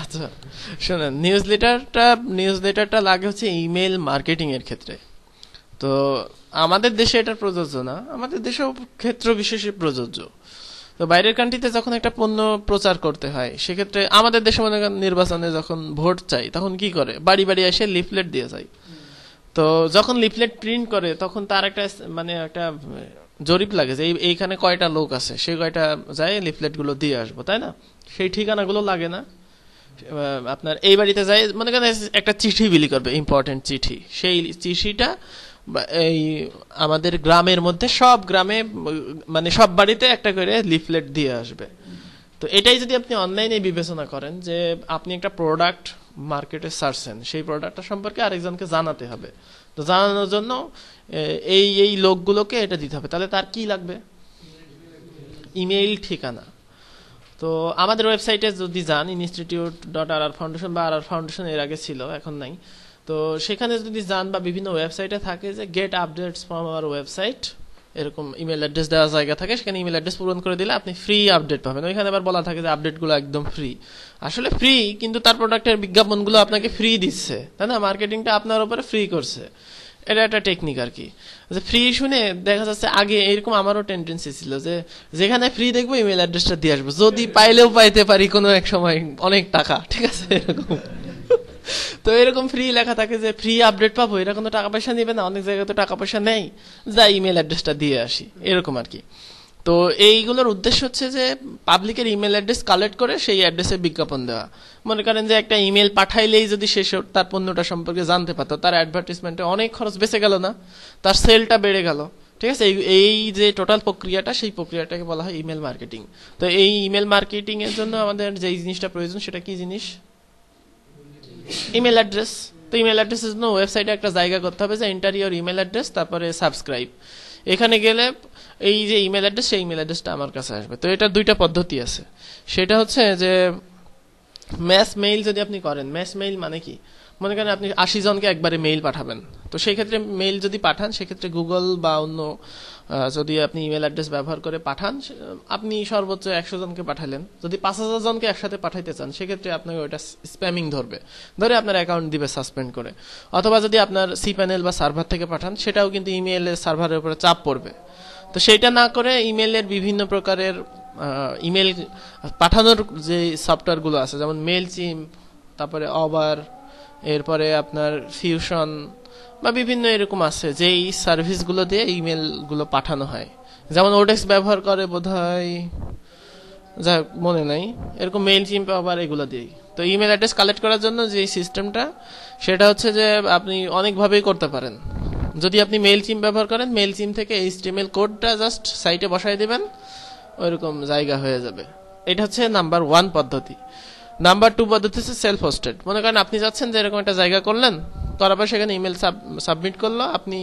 আচ্ছা, শোনেন, নিউজ লেটারটা লাগে হচ্ছে ইমেল মার্কেটিং এর ক্ষেত্রে। তো আমাদের দেশে এটা প্রযোজ্য না, আমাদের দেশেও ক্ষেত্র বিশেষে প্রযোজ্য। তো বাইরের কান্ট্রিতে যখন একটা পণ্য প্রচার করতে হয়, সেক্ষেত্রে আমাদের দেশে মনে করেন নির্বাচনে যখন ভোট চাই, তখন কি করে, বাড়ি বাড়ি এসে লিফলেট দিয়ে যায়। তো যখন লিফলেট প্রিন্ট করে, তখন তার একটা মানে একটা জরিপ লাগে যে এইখানে কয়টা লোক আছে, সে কয়টা যায় লিফলেট গুলো দিয়ে আসবো, তাই না? সেই ঠিকানাগুলো লাগে না? আপনার এই বাড়িতে যায়, মনে করেন একটা চিঠি বিলি করবে, ইম্পর্টেন্ট চিঠি, সেই চিঠিটা এই আমাদের গ্রামের মধ্যে সব গ্রামে মানে সব বাড়িতে একটা করে লিফলেট দিয়ে আসবে। তো এটাই যদি আপনি অনলাইনে বিবেচনা করেন যে আপনি একটা প্রোডাক্ট মার্কেটে ছাড়ছেন, সেই প্রোডাক্টটা সম্পর্কে আরেকজনকে জানাতে হবে। তো জানানোর জন্য এই এই লোকগুলোকে এটা দিতে হবে। তাহলে তার কি লাগবে? ইমেইল ঠিকানা। তো আমাদের ওয়েবসাইটে যদি যান, institute.rr foundation বা আর ফাউন্ডেশন এর আগে ছিল, এখন নাই, তো সেখানে যদি যান বা বিভিন্ন ওয়েবসাইটে থাকে যে get updates from our website, এরকম ইমেল অ্যাড্রেস দেওয়া জায়গা থাকে, সেখানে ইমেল অ্যাড্রেস পূরণ করে দিলে আপনি ফ্রি আপডেট পাবেন। ওইখানে আবার বলা থাকে যে আপডেটগুলো একদম ফ্রি। আসলে ফ্রি, কিন্তু তার প্রোডাক্টের বিজ্ঞাপনগুলো আপনাকে ফ্রি দিচ্ছে, তাই না? মার্কেটিংটা আপনার উপরে ফ্রি করছে। এটা একটা টেকনিক আর কি। যে ফ্রি শুনে দেখা যাচ্ছে, আগে এরকম আমারও টেন্ডেন্সি ছিল যে যেখানে ফ্রি দেখবো ইমেল অ্যাড্রেসটা দিয়ে আসবো, যদি পাইলেও পাইতে পারি কোনো এক সময় অনেক টাকা, ঠিক আছে, এরকম। তো এরকম ফ্রি লেখা থাকে যে ফ্রি আপডেট পাবো, এরা কোনো টাকা পয়সা নেবে না, অনেক জায়গায় তো টাকা পয়সা নেই, যা ইমেল অ্যাড্রেসটা দিয়ে আসি, এরকম আর কি। তো এইগুলোর উদ্দেশ্য হচ্ছে যে পাবলিকের ইমেল অ্যাড্রেস কালেক্ট করে সেই অ্যাড্রেসে বিজ্ঞাপন দেওয়া। মনে করেন যে একটা ইমেল পাঠাইলেই যদি সে তার পণ্যটা সম্পর্কে জানতে পারতো, তার অ্যাডভার্টিসমেন্টে অনেক খরচ বেঁচে গেল না, তার সেলটা বেড়ে গেল, ঠিক আছে? এই যে টোটাল প্রক্রিয়াটা, সেই প্রক্রিয়াটাকে বলা হয় ইমেল মার্কেটিং। তো এই ইমেল মার্কেটিং এর জন্য আমাদের যে জিনিসটা প্রয়োজন, সেটা কি জিনিস? Email address. তো ইমেল অ্যাড্রেসের জন্য ওয়েবসাইটে একটা জায়গা করতে হবে যে এন্টার ইওর ইমেল অ্যাড্রেস, তারপরে সাবস্ক্রাইব। এখানে গেলে এই যে ইমেল অ্যাড্রেস, সেই ইমেল অ্যাড্রেসটা আমার কাছে আসবে। তো এটার দুইটা পদ্ধতি আছে। সেটা হচ্ছে যে ম্যাস মেইল যদি আপনি করেন, ম্যাস মেইল মানে কি, মনে করেন আপনি 80 জনকে একবারে মেইল পাঠাবেন। তো সেই ক্ষেত্রে মেইল যদি পাঠান, সেক্ষেত্রে গুগল বা অন্য যদি আপনি ইমেল অ্যাড্রেস ব্যবহার করে পাঠান, আপনি সর্বোচ্চ 100 জনকে পাঠালেন। যদি 5000 জনকে একসাথে পাঠাইতে চান, সেক্ষেত্রে আপনাকে ওইটা স্প্যামিং ধরবে, ধরে আপনার অ্যাকাউন্ট দিবে সাসপেন্ড করে। অথবা যদি আপনার সি প্যানেল বা সার্ভার থেকে পাঠান, সেটাও কিন্তু ইমেইলের সার্ভারের উপরে চাপ পড়বে। তো সেইটা না করে ইমেইলের বিভিন্ন প্রকারের ইমেল পাঠানোর যে সফটওয়্যারগুলো আছে, যেমন মেইলচিম্প, তারপরে অবার, এরপরে আপনার ফিউশন বা বিভিন্ন এরকম আছে, যেই সার্ভিসগুলো দিয়ে ইমেলগুলো পাঠানো হয়। যেমন ওডেক্স ব্যবহার করে বোধহয়, যা মনে নাই, এরকম মেইলচিম্প, অবার, এগুলো দিয়েই। তো ইমেল অ্যাড্রেস কালেক্ট করার জন্য যে সিস্টেমটা, সেটা হচ্ছে যে আপনি অনেকভাবেই করতে পারেন। যদি আপনি মেইলচিম্প ব্যবহার করেন, মেইলচিম্প থেকে HTML কোডটা জাস্ট সাইটে বসাই দিবেন, ওইরকম জায়গা হয়ে যাবে। এটা হচ্ছে নাম্বার 1 পদ্ধতি। নাম্বার 2 পদ্ধতি হচ্ছে সেলফ হোস্টেড। মনে করেন আপনি চাচ্ছেন যে এরকম একটা জায়গা করলেন, করার পর সেখানে ইমেল সাবমিট করলো, আপনি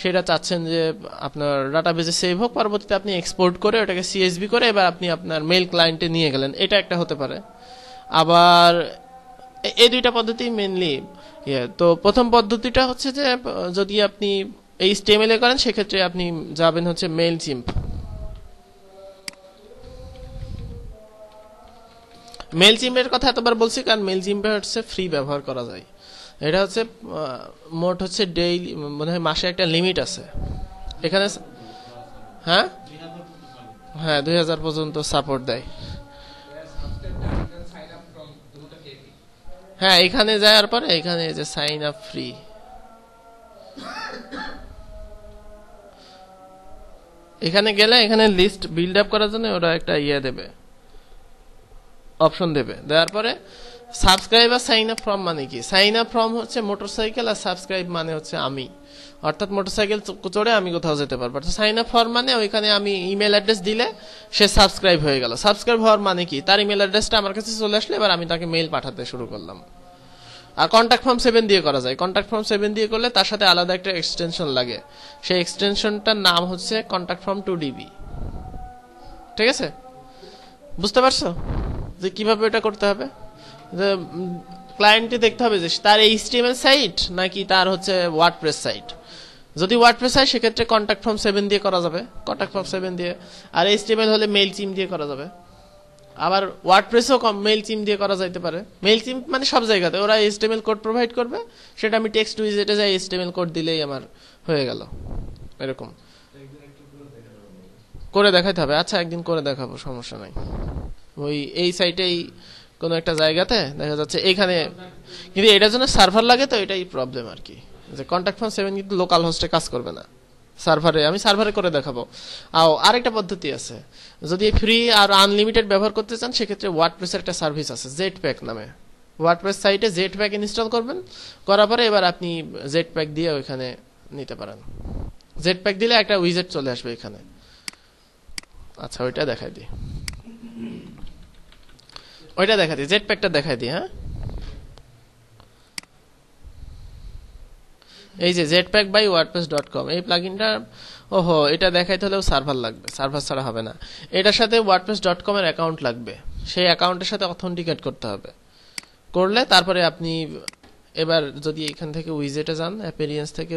সেটা চাচ্ছেন যে আপনার ডাটাবেজে সেভ হোক, পরবর্তীতে আপনি এক্সপোর্ট করে ওটাকে CSV করে এবার আপনি আপনার মেইল ক্লায়েন্টে নিয়ে গেলেন, এটা একটা হতে পারে। আবার এই দুইটা পদ্ধতি মেনলি। তো প্রথম পদ্ধতিটা হচ্ছে যে যদি আপনি HTML এ করেন, সেক্ষেত্রে আপনি যাবেন হচ্ছে মেইলচিম্প। মেইলচিম্পের কথা এতবার বলছি কারণ মেইলচিম্পে হচ্ছে ফ্রি ব্যবহার করা যায়। এটা হচ্ছে মোট হচ্ছে ডেইলি, মনে হয় মাসে একটা লিমিট আছে এখানে। হ্যাঁ হ্যাঁ, 2000 পর্যন্ত সাপোর্ট দেয়। হ্যাঁ, এখানে যাওয়ার পরে এখানে যে সাইন আপ ফ্রি, এখানে গেলে এখানে লিস্ট বিল্ড আপ করার জন্য ওরা একটা দেবে, অপশন দেবে। দেওয়ার পরে সাবস্ক্রাইব আর সাইন আপ ফ্রম মানে কি? সাইন আপ ফ্রম হচ্ছে মোটরসাইকেল, আর সাবস্ক্রাইব মানে হচ্ছে আমি, অর্থাৎ মোটরসাইকেল চড়ে আমি কোথাও যেতে পারবো। সাইন আপ ফর মানে ওইখানে আমি ইমেল অ্যাড্রেস দিলে সে সাবস্ক্রাইব হয়ে গেল। সাবস্ক্রাইব হওয়ার মানে কি? তার ইমেল অ্যাড্রেসটা আমার কাছে চলে আসলে এবার আমি তাকে মেইল পাঠাতে শুরু করলাম। আর কন্ট্যাক্ট ফর্ম 7 দিয়ে করা যায়। কন্ট্যাক্ট ফর্ম 7 দিয়ে করলে তার সাথে আলাদা একটা এক্সটেনশন লাগে, সেই এক্সটেনশনটার নাম হচ্ছে কন্ট্যাক্ট ফর্ম 2DB। ঠিক আছে, বুঝতে পারছো যে কিভাবে এটা করতে হবে? যে ক্লায়েন্টকে দেখতে হবে যে তার HTML সাইট নাকি তার হচ্ছে ওয়ার্ডপ্রেস সাইট। যদি ওয়ার্ডপ্রেস হয় সেক্ষেত্রে কন্ট্যাক্ট ফর্ম 7 দিয়ে করা যাবে, কন্ট্যাক্ট ফর্ম 7 দিয়ে। আর HTML হলে মেইলচিম্প দিয়ে করা যাবে। আবার ওয়ার্ডপ্রেসও মেইল চিম দিয়ে করা যাইতে পারে। মেইল চিম মানে সব জায়গাতে ওরা এইচটিএমএল কোড প্রোভাইড করবে, সেটা আমি টেক্সট উইজেটে যাই এইচটিএমএল কোড দিলেই আমার হয়ে গেল। এরকম করে দেখাতে হবে। আচ্ছা, একদিন করে দেখাবো, সমস্যা নাই। ওই এই সাইটেই কোনো একটা জায়গাতে দেখা যাচ্ছে এখানে, কিন্তু এটার জন্য সার্ভার লাগে, তো এটাই প্রবলেম আর কি, যে কন্ট্যাক্ট ফর্ম 7 কিন্তু লোকাল হোস্টে কাজ করবে না, সার্ভারে। আমি সার্ভারে করে দেখাবো। আরেকটা পদ্ধতি আছে, যদি ফ্রি আর আনলিমিটেড ব্যবহার করতে চান সেক্ষেত্রে ওয়ার্ডপ্রেসের একটা সার্ভিস আছে জেট প্যাক নামে। ওয়ার্ডপ্রেস সাইটে জেট প্যাক ইনস্টল করবেন, করার পরে এবার আপনি জেট প্যাক দিয়ে ওইখানে নিতে পারেন। জেট প্যাক দিলে একটা উইজেট চলে আসবে এখানে। আচ্ছা, ওইটা দেখাই দিই, জেট প্যাকটা দেখাই দিই। হ্যাঁ, এই যে জেটপ্যাক বাই wordpress.com এই প্লাগইনটা, ওহো, এটা দেখাইতে হলেও সার্ভার লাগবে, সার্ভার ছাড়া হবে না। এটার সাথে wordpress.com এর অ্যাকাউন্ট লাগবে, সেই অ্যাকাউন্টের সাথে অথেন্টিকেট করতে হবে। করলে তারপরে আপনি এবার যদি এখান থেকে উইজেটে যান, অ্যাপিয়ারেন্স থেকে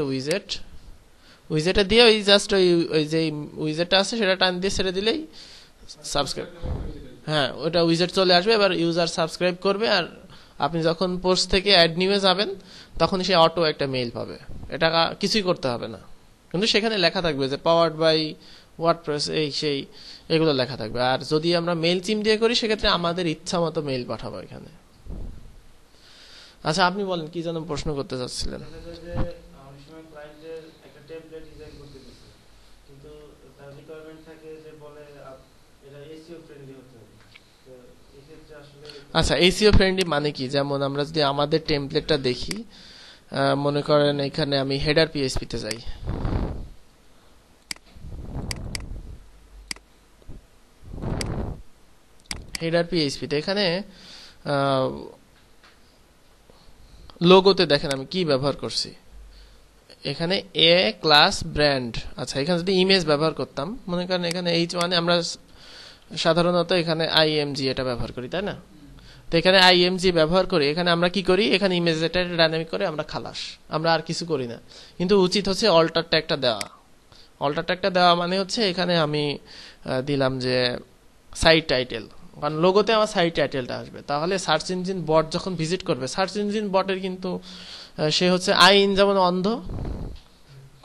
উইজেটে দিয়ে ওই জাস্ট ওই যে উইজেটটা আছে সেটা টান দিয়ে ছেড়ে দিলেই সাবস্ক্রাইব, হ্যাঁ ওটা উইজেট চলে আসবে। এবার ইউজার সাবস্ক্রাইব করবে, আর আপনি যখন পোস্ট থেকে অ্যাড নিউয়ে যাবেন তখন সে অটো একটা মেইল পাবে। এটা কিছুই করতে হবে না, কিন্তু সেখানে লেখা থাকবে যে পাওয়ার্ড বাই ওয়ার্ডপ্রেস, এই সেই এগুলো লেখা থাকবে। আর যদি আমরা মেইল চিম দিয়ে করি সেক্ষেত্রে আমাদের ইচ্ছা মতো মেইল পাঠাবো এখানে। আচ্ছা, আপনি বলেন কি যেন প্রশ্ন করতে চাচ্ছিলেন। আচ্ছা, এসইও ফ্রেন্ডলি মানে কি? যেমন আমরা যদি আমাদের টেমপ্লেটটা দেখি, মনে করেন এখানে আমি হেডার পিএইচপি তে যাই, হেডার পিএইচপি তে এখানে লোগোতে দেখেন আমি কি ব্যবহার করছি, এখানে এ ক্লাস ব্র্যান্ড। আচ্ছা, এখানে যদি ইমেজ ব্যবহার করতাম, মনে করেন এখানে H1 আমরা সাধারণত এখানে আইএমজি এটা ব্যবহার করি, তাই না? তো এখানে আইএমজি ব্যবহার করি, এখানে আমরা কি করি, এখানে ইমেজ এটা ডাইনামিক করে আমরা খালাস, আমরা আর কিছু করি না। কিন্তু উচিত হচ্ছে অল্টার ট্যাগটা দেওয়া। অল্টার ট্যাগটা দেওয়া মানে হচ্ছে এখানে আমি দিলাম যে সাইট টাইটেল, কারণ লোগোতে আমার সাইট টাইটেলটা আসবে। তাহলে সার্চ ইঞ্জিন বট যখন ভিজিট করবে, সার্চ ইঞ্জিন বটের কিন্তু সে হচ্ছে আইন যেমন অন্ধ,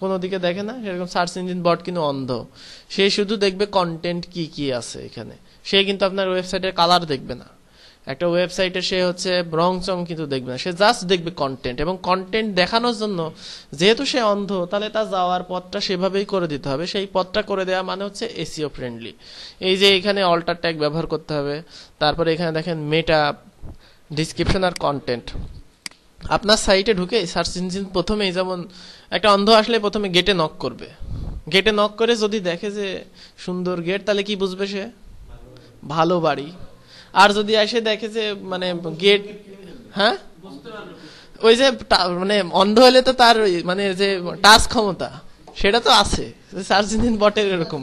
কোনো দিকে দেখে না, সেরকম সার্চ ইঞ্জিন বট কিন্তু অন্ধ। সে শুধু দেখবে কন্টেন্ট কি কি আছে এখানে, সে কিন্তু আপনার ওয়েবসাইটের কালার দেখবে না। একটা ওয়েবসাইটে সে হচ্ছে রং চং কিন্তু দেখবে না, সে জাস্ট দেখবে কন্টেন্ট। এবং কন্টেন্ট দেখানোর জন্য যেহেতু সে অন্ধ, তাহলে তার যাওয়ার পথটা সেভাবেই করে দিতে হবে। সেই পথটা করে দেওয়া মানে হচ্ছে এসইও ফ্রেন্ডলি। এই যে এখানে অল্টার ট্যাগ ব্যবহার করতে হবে, তারপরে এখানে দেখেন মেটা, ডিসক্রিপশন আর কন্টেন্ট। আপনার সাইটে ঢুকে সার্চ ইঞ্জিন প্রথমেই, যেমন একটা অন্ধ আসলে প্রথমে গেটে নক করবে, গেটে নক করে যদি দেখে যে সুন্দর গেট, তাহলে কি বুঝবে সে ভালো বাড়ি। আর যদি এসে দেখে যে মানে গেট, হ্যাঁ ওই যে মানে অন্ধ হলে তো তার মানে যে টাচ ক্ষমতা সেটা তো আছে, সার্চ ইঞ্জিন বটের এরকম।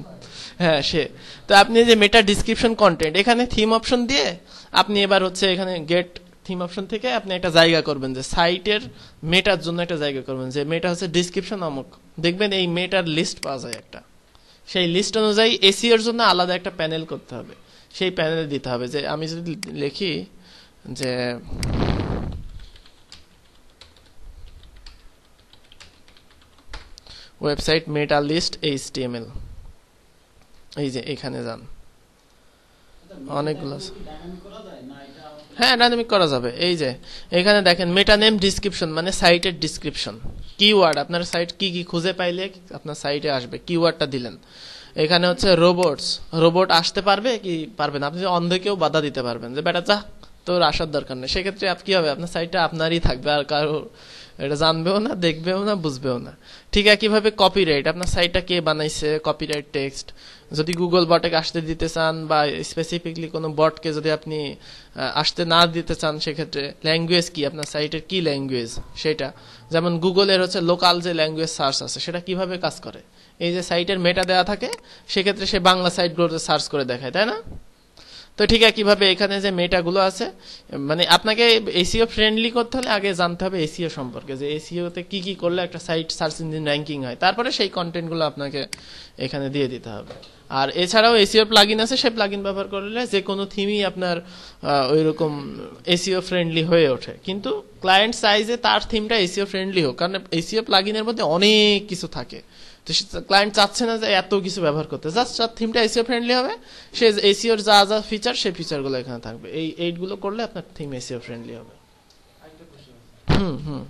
হ্যাঁ, সে তো আপনি যে মেটা, ডিসক্রিপশন, কন্টেন্ট, এখানে থিম অপশন দিয়ে আপনি এবার হচ্ছে এখানে গেট থিম অপশন থেকে আপনি একটা জায়গা করবেন যে সাইটের মেটার জন্য একটা জায়গা করবেন যে মেটা হচ্ছে ডিসক্রিপশন অমুক। দেখবেন এই মেটার লিস্ট পাওয়া যায় একটা, সেই লিস্ট অনুযায়ী এসইওর জন্য আলাদা একটা প্যানেল করতে হবে, সেই প্যানেলে দিতে হবে। যে আমি যদি লিখি যে ওয়েবসাইট মেটা লিস্ট HTML, এই যে এখানে যান, অনেকগুলো, হ্যাঁ ডাইনামিক করা যাবে। এই যে এখানে দেখেন মেটা নেম ডিসক্রিপশন মানে সাইটের ডিসক্রিপশন, কিওয়ার্ড আপনার সাইট কি কি খুঁজে পাইলে আপনার সাইটে আসবে, কিওয়ার্ডটা দিলেন। এখানে হচ্ছে রোবটস, রোবট আসতে পারবে কি পারবে না, আপনি অন্ধকেও বাধা দিতে পারবেন যে বেটা যা, তোর আসার দরকার নেই। সেক্ষেত্রে কি হবে, আপনার সাইটটা আপনারই থাকবে, আর কারো এটা জানবেও না, দেখবেও না, বুঝবেও না। ঠিক একইভাবে কপিরাইট, আপনার সাইটটা কে বানাইছে, কপিরাইট টেক্সট যদি গুগল বটকে আসতে দিতে চান, বা স্পেসিফিকলি কোনো বটকে যদি আপনি আসতে না দিতে চান, সেক্ষেত্রে ল্যাঙ্গুয়েজ কি, আপনার সাইটের কি ল্যাঙ্গুয়েজ সেটা। যেমন গুগলের হচ্ছে লোকাল যে ল্যাঙ্গুয়েজ সার্চ আছে সেটা কিভাবে কাজ করে, এই যে সাইটের মেটা দেওয়া থাকে, সেক্ষেত্রে সে বাংলা সাইটগুলোতে সার্চ করে দেখায়, তাই না? তো ঠিক একইভাবে এখানে যে মেটাগুলো আছে, মানে আপনাকে এসইও ফ্রেন্ডলি করতে হলে আগে জানতে হবে এসইও সম্পর্কে, যে এসইওতে কি কি করলে একটা সাইট সার্চ ইঞ্জিন র্যাঙ্কিং হয়, তারপরে সেই কন্টেন্টগুলো আপনাকে এখানে দিয়ে দিতে হবে। আর এছাড়াও এসইও প্লাগইন আছে, সেই প্লাগইন ব্যবহার করলে যে কোনো থিমই আপনার ওইরকম এসইও ফ্রেন্ডলি হয়ে ওঠে। কিন্তু ক্লায়েন্ট সাইজে তার থিমটা এসইও ফ্রেন্ডলি হোক, কারণ এসইও প্লাগইনের মধ্যে অনেক কিছু থাকে। তো ক্লায়েন্ট চাচ্ছে না যে এত কিছু ব্যবহার করতে, জাস্ট তার থিমটা এসইও ফ্রেন্ডলি হবে, সে এসইওর যা যা ফিচার সেই ফিচারগুলো এখানে থাকবে। এই এইটগুলো করলে আপনার থিম এসইও ফ্রেন্ডলি হবে। হুম হুম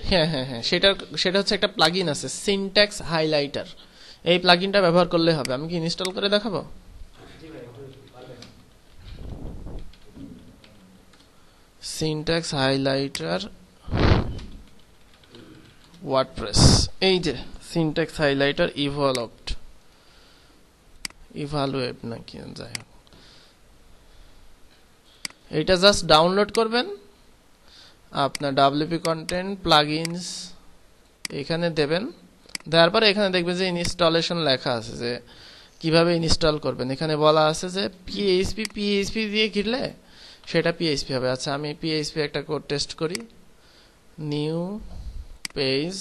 হ্যাঁ হ্যাঁ হ্যাঁ, সেটা হচ্ছে একটা প্লাগইন আছে সিনট্যাক্স হাইলাইটার। এই প্লাগইনটা ব্যবহার করলে হবে। আমি কি ইনস্টল করে দেখাবো? সিনট্যাক্স হাইলাইটার ওয়ার্ডপ্রেস, এই যে সিনট্যাক্স হাইলাইটার ইভালুয়েট নাকি যাই হোক, এইটা জাস্ট ডাউনলোড করবেন, আপনার ডাব্লিউপি কন্টেন্ট প্লাগইনস এখানে দেবেন। দেওয়ার পরে এখানে দেখবেন যে ইনস্টলেশন লেখা আছে যে কিভাবে ইনস্টল করবেন। এখানে বলা আছে যে পিএইচপি দিয়ে ঘিরলে সেটা পিএইচপি হবে। আচ্ছা, আমি পিএইচপি একটা কোড টেস্ট করি, new page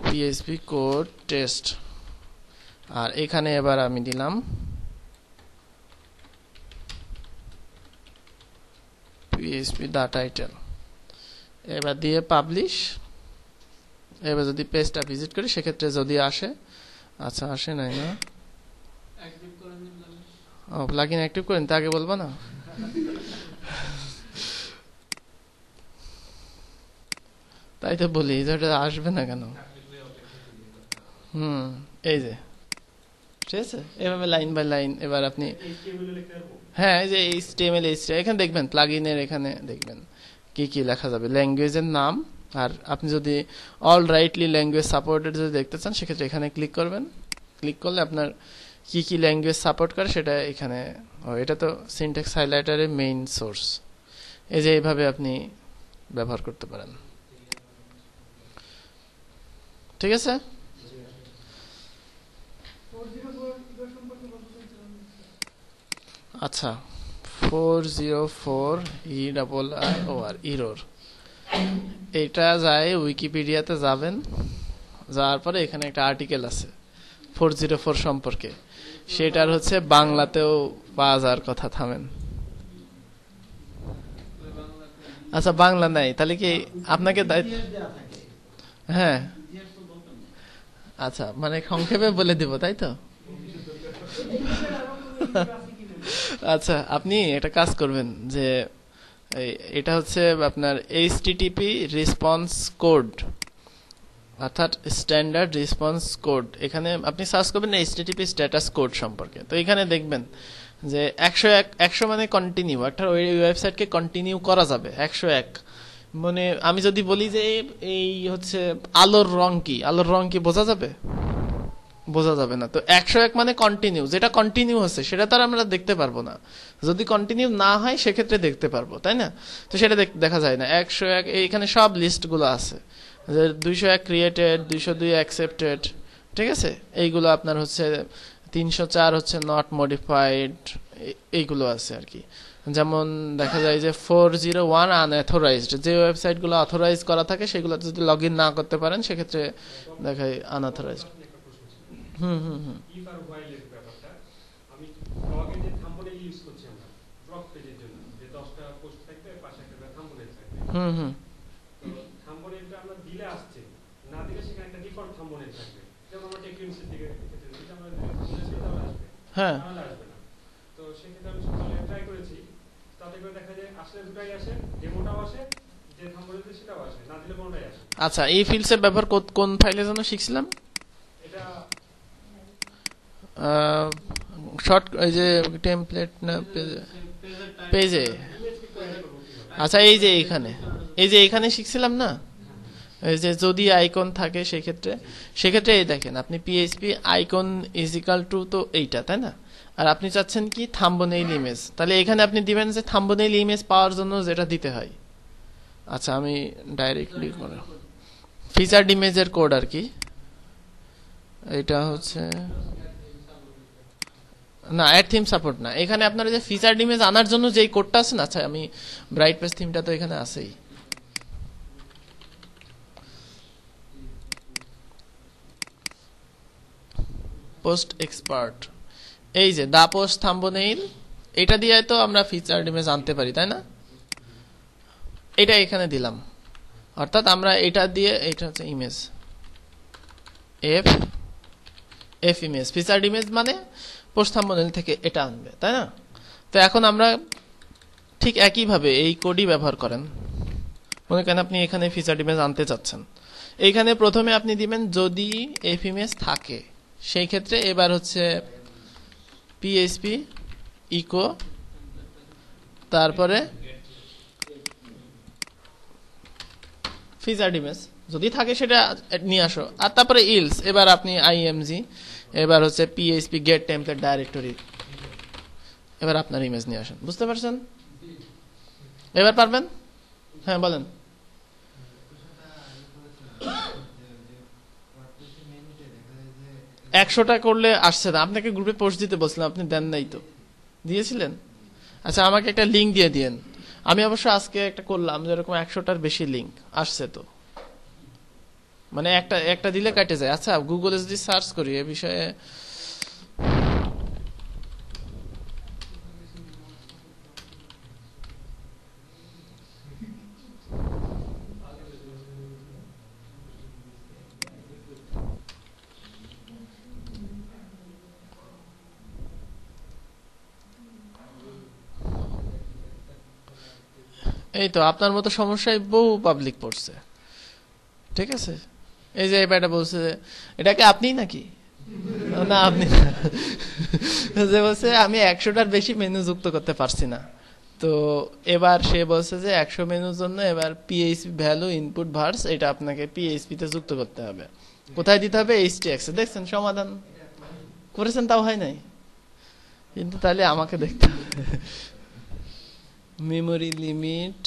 PHP code test, আর এখানে এবার আমি দিলাম পিএইচপি দা টাইটেল, এবার দিয়ে পাবলিশ। এবার যদি পেজটা ভিজিট করি সেক্ষেত্রে যদি আসে, আচ্ছা আসে নাই না, ও প্লাগইন অ্যাক্টিভ করেন তা আগে বলবো না। তাই তো বলি এটা আসবে না কেন। এই যে ঠিক আছে, এভাবে লাইন বাই লাইন এবার আপনি, হ্যাঁ এই যে HTML এখানে দেখবেন প্লাগইনের, এখানে দেখবেন কি কি লেখা যাবে, ল্যাঙ্গুয়েজের নাম। আর আপনি যদি অল রাইটলি ল্যাঙ্গুয়েজ সাপোর্টেড যদি দেখতে চান সেক্ষেত্রে এখানে ক্লিক করবেন। ক্লিক করলে আপনার কি কি ল্যাঙ্গুয়েজ সাপোর্ট করে সেটা এখানে, এটা তো সিনট্যাক্স হাইলাইটারের মেইন সোর্স। এই যে এইভাবে আপনি ব্যবহার করতে পারেন। ঠিক আছে, আচ্ছা 404 EIIOR ইরোর, এটা যায় উইকিপিডিয়াতে যাবেন, যাওয়ার পরে এখানে একটা আর্টিকেল আছে 404 সম্পর্কে, সেটার হচ্ছে বাংলাতেও পাওয়া যাওয়ার কথা। থামেন, আচ্ছা বাংলা নাই, তাহলে কি আপনাকে হ্যাঁ আচ্ছা মানে সংক্ষেপে বলে দিব তাই তো। আচ্ছা, আপনি একটা কাজ করবেন যে এটা হচ্ছে আপনার HTTP রেসপন্স কোড, অর্থাৎ স্ট্যান্ডার্ড রেসপন্স কোড। এখানে আপনি সার্চ করবেন HTTP স্ট্যাটাস কোড সম্পর্কে, তো এখানে দেখবেন যে 101 মানে কন্টিনিউ, অর্থাৎ ওই ওয়েবসাইটকে কন্টিনিউ করা যাবে 101। মানে আমি যদি বলি যে এই হচ্ছে আলোর রং কি, আলোর রং কি বোঝা যাবে? বোঝা যাবে না। তো 101 মানে কন্টিনিউ, যেটা কন্টিনিউ হচ্ছে সেটা তো আর আমরা দেখতে পারবো না। যদি কন্টিনিউ না হয় সেক্ষেত্রে দেখতে পারবো, তাই না? তো সেটা দেখা যায় না। 101 এইখানে সব লিস্টগুলো আছে, 201 ক্রিয়েটেড, 202 অ্যাকসেপ্টেড, ঠিক আছে? এইগুলো আপনার হচ্ছে 304 হচ্ছে নট মডিফাইড, এইগুলো আছে আর কি। যেমন দেখা যায় যে 401 আনঅথরাইজড, যে ওয়েবসাইটগুলো অথরাইজ করা থাকে সেগুলো যদি লগ ইন না করতে পারেন সেক্ষেত্রে দেখায় আনঅথরাইজড। হুম হুম হুম হুম হুম হ্যাঁ আচ্ছা, এই ফিল্ডসের ব্যবহার কোন ফাইলে যেন শিখছিলাম? শর্ট, এই যে টেমপ্লেট না পেজে। আচ্ছা, এই যে এখানে শিখছিলাম না, এই যে যদি আইকন থাকে সেক্ষেত্রে এই দেখেন আপনি পিএইচপি আইকন ইজিক্যাল টু, তো এইটা তাই না? আর আপনি চাচ্ছেন কি থাম্বনেইল ইমেজ, তাহলে এখানে আপনি দিবেন যে থাম্বনেইল ইমেজ পাওয়ার জন্য যেটা দিতে হয়। আচ্ছা, আমি ডাইরেক্টলি করে ফিচার্ড ইমেজের কোড আর কি, এটা হচ্ছে না, অ্যাড থিম সাপোর্ট না। এখানে আপনার যে ফিচার্ড ইমেজ আনার জন্য যেই কোডটা আছে না, আচ্ছা আমি ব্রাইট পেজ থিমটা তো এখানে আছেই। পোস্ট এক্সপার্ট, এই যে দা পোস্ট থাম্বনেইল, এটা দিয়ে তো আমরা ফিচার্ড ইমেজ আনতে পারি, তাই না? এটা এখানে দিলাম, অর্থাৎ আমরা এটা দিয়ে, এটা হচ্ছে image, F F image, featured image মানে পোস্ট থাম্বনেইল থেকে এটা আনবে, তাই না? তো এখন আমরা ঠিক একইভাবে এই কোডই ব্যবহার করেন। মনে করেন আপনি এখানে ফিচার্ড ইমেজ আনতে চাচ্ছেন, এইখানে প্রথমে আপনি দিবেন যদি এফ ইমেজ থাকে, সেই ক্ষেত্রে এবার হচ্ছে পিএইচপি ইকো, তারপরে ফিচার্ড ইমেজ যদি থাকে সেটা নিয়ে আসো, আর তারপরে ইলস, এবার আপনি আইএমজি, এবার হচ্ছে পিএইচপি গেট টেমপ্লেট ডাইরেক্টরি, এবার আপনার ইমেজ নিয়ে আসেন। বুঝতে পারছেন? এবার পারবেন? হ্যাঁ বলেন। একশোটা করলে আসছে না, আপনাকে গ্রুপে পোস্ট দিতে বলছিলাম, আপনি দেন নাই তো, দিয়েছিলেন? আচ্ছা আমাকে একটা লিঙ্ক দিয়ে দিয়েন, আমি অবশ্য আজকে একটা করলাম যেরকম 100টার বেশি লিঙ্ক আসছে, তো মানে একটা একটা দিলে কাটে যায়। আচ্ছা গুগলে যদি সার্চ করি এ বিষয়ে, এই তো আপনার মতো সমস্যায় বহু পাবলিক পড়ছে, ঠিক আছে? এই যে এটা বলছে, এটাকে আপনি নাকি? না আপনি না। যে বলছে আমি 100টার বেশি মেনু যুক্ত করতে পারছি না, তো এবার সে বলছে যে 100 মেনুর জন্য এবার পিএইচপি ভ্যালু ইনপুট ভার্স, এটা আপনাকে পিএইচপি তে যুক্ত করতে হবে। কোথায় দিতে হবে? এইচটিএক্স এ। দেখছেন সমাধান করেছেন, তাও হয় নাই, কিন্তু তাহলে আমাকে দেখতে হবে। মেমোরি লিমিট,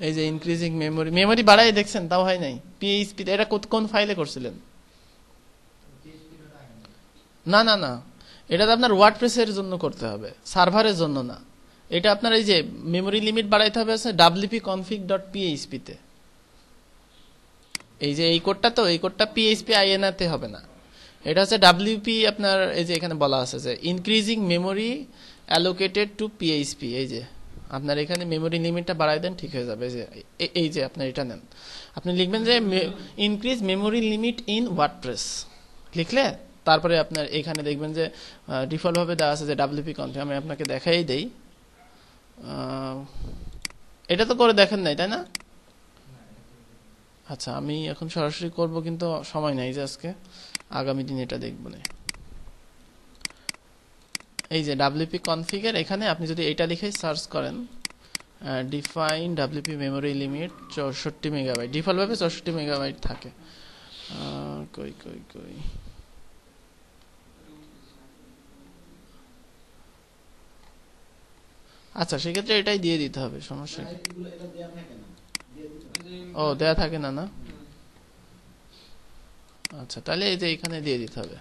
এই যে ইনক্রিজিং মেমোরি, মেমোরি বাড়াই দেখছেন, তাও হয় নাই পিএইচপি। এটা কোন ফাইলে করছিলেন? না না না, এটা তো আপনার ওয়ার্ডপ্রেসের জন্য করতে হবে, সার্ভারের জন্য না। এটা আপনার এই যে মেমোরি লিমিট বাড়াইতে হবে আছে wp-config.php তে। এই যে এই কোডটা, তো এই কোডটা পিএইচপি আইএনআর তে হবে না, এটা হচ্ছে ডব্লিউপি আপনার, এই যে এখানে বলা আছে যে increasing memory allocated to PHP. এই যে আপনার এখানে মেমোরি লিমিটটা বাড়াই দেন, ঠিক হয়ে যাবে। এই যে আপনার এটা নেন, আপনি লিখবেন যে increase memory limit in WordPress, লিখলে তারপরে আপনার এখানে দেখবেন যে ডিফল্ট ভাবে দেওয়া আছে যে wp config। আমি আপনাকে দেখাই দেই, এটা তো করে দেখেন নাই তাই না? আচ্ছা আমি এখন সরাসরি করব, কিন্তু সময় নাই যে আজকে, আগামী দিন এটা দেখব না। এই যে wp config এর এখানে আপনি যদি এটা লিখে সার্চ করেন, define wp memory limit 64 megabyte, default ভাবে 64 মেগাবাইট থাকে। কই কই কই, আচ্ছা সেক্ষেত্রে এটাই দিয়ে দিতে হবে, সমস্যা কি? ও দেয়া থাকে না, না আচ্ছা তাহলে এই যে এখানে দিয়ে দিতে হবে,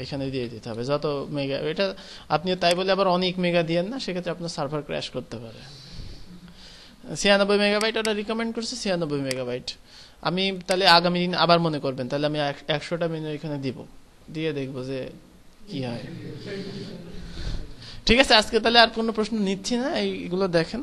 এখানে দিয়ে দিতে হবে যত মেগা। এটা আপনি তাই বলে আবার অনেক মেগা দিয়েন না, সেক্ষেত্রে আপনার সার্ভার ক্র্যাশ করতে পারে। 96 মেগাবাইট ওটা রিকমেন্ড করছে, 96 মেগাবাইট। আমি তাহলে আগামী দিন আবার মনে করবেন, তাহলে আমি 100টা মেনু এখানে দিব, দিয়ে দেখবো যে কি হয়। ঠিক আছে, আজকে তাহলে আর কোনো প্রশ্ন নিচ্ছি না, এইগুলো দেখেন।